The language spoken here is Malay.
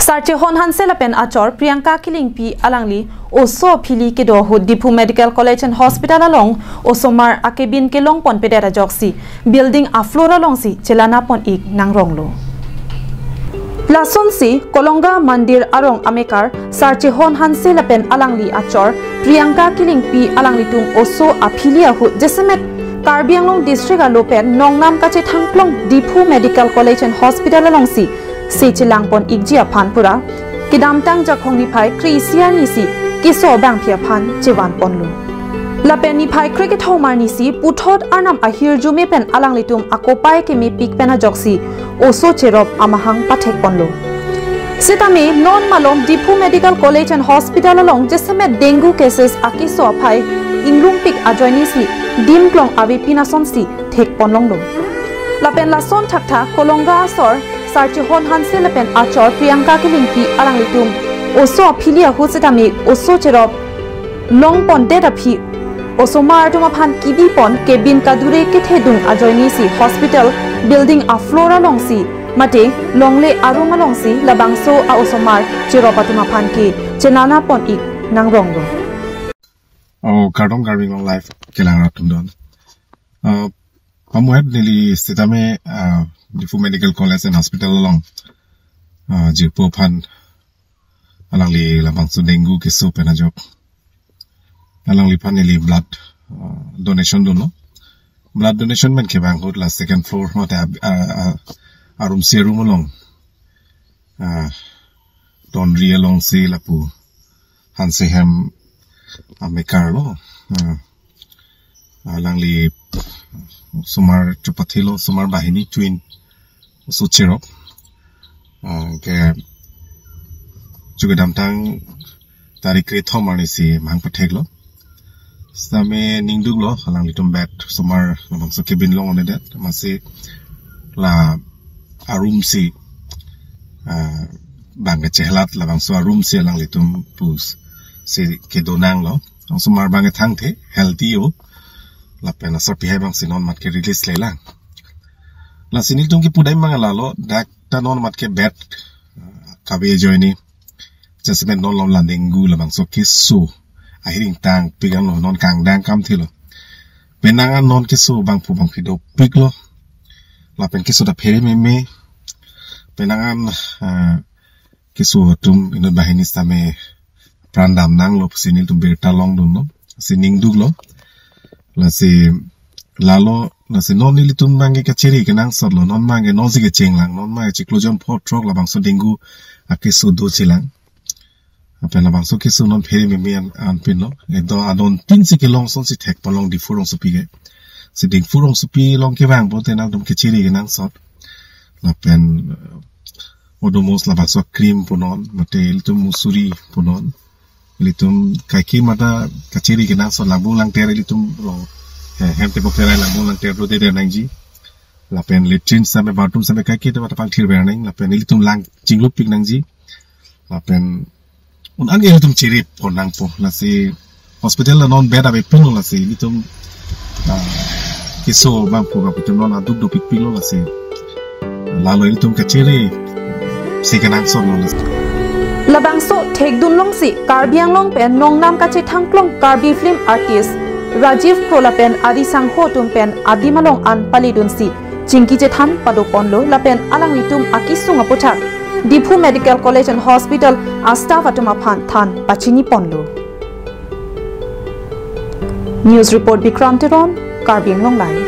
Sarche hon hansel pen achor Priyanka Kilingpi alangli oso phili ke do hu Dipu Medical College and Hospital along osomar akebin ke long pon pedera joksi building a flora long si chelana pon ik nangronglo Lason si Kolonga Mandir arong amekar Sarche hon hansel pen alangli achor Priyanka Kilingpi alangli tum oso aphilia hu jesemet Karbianglong district alopen nongnam kache thangplong Dipu Medical College and Hospital along si Sechilang pon ikji aphan pura kidamtang jakhong ni phai krisia ni si keso bang phia phan chewan ponlu lapen ni phai cricket homar ni si puthot arnam ahir jume pen alang litum akopai ke me pik pena joksi oso cherop amahang pathek ponlu setame non malom Dipu Medical College and Hospital along jesame dengue cases akiso aphai inglung pik ajoini si dimklong avi pinason si thek ponlong lo lapen lason thaktha kolonga asor Sarche hon hansel pen achor Priyanka Kilingpi alang litum oso aphilia husitami oso cherop long pon data phi oso martum aphan kibi pon kebin kadure ke thedung ajoini si hospital building a flora long si mate longle aruma long si labangso a osomar cheropatum aphan ki chenana pon ik nangrong lo Kardom garbing long life kelang ratum don pamuet nili sitame Dipu Medical College and Hospital along Jirpo Phan alang li labang su dengue keso pen ajok alang li pan li blood donation dono blood donation men ke bang hot la second floor mate arum serum along don ri along se lapu hansehem amekar lo alang li sumar chupathilo sumar bahini twin sucherop ke juga damtang tarik kreto marnisi mahang pathek lo same ningdug lo halang litum bet sumar labang so kebin long on that masih la arum si bang chehlat labang so arum si halang litum pus si kedonang lo sumar bang thang the healthy o la pena sor pi hebang sinon mat ke release lelang la sinil tung ki pudai mangalalo dak ta non mat ke bet kabe joini jasmen non lom landing gu labang so keso ahiring tang pigang lo non kang dang kam thilo penangan non keso bang pu bang pido piglo la pen keso da phere me penangan keso tum ino bahini stame prandam nang lo sinil tum berta long dun no sining dug lo la si lalo la si non nili tum mangi kachiri kenang sorlo non mangi non si ke chenglang non mangi chiklojom pot trok la bangso dengu akeso do chilang apen la bangso keso non pheri me an pin lo edo adon tin si ke long son si thek polong di furong supi ke si ding furong supi long ke bang bo tenang dum kachiri kenang sot la pen odomos la bangso cream ponon mate tum musuri ponon litum kaki mata kaciri kenang so lambung lang ter litum lo hem te pokera lambung lang ter ro de nangji la pen litrin sampai bathroom sampai kaki te mata pang thir bernang la pen litum lang jinglup pik nangji la pen un ange litum ciri ponang po la si hospital la non bed abe ping la si litum keso bang po ba putum non aduk do pik pik lo la si la lo litum kaciri si kenang so lo Labangso thek dun long si Karbiang long pen nongnam kache thangplong Karbi film artist Rajiv Prola pen adi sangho tum pen adi malong an palidun si chingki che than padopon lo la pen alang litum akisung apothak Dipu Medical College and Hospital asta fatuma phan than pachini ponlo News report Bikram Teron Karbiang long live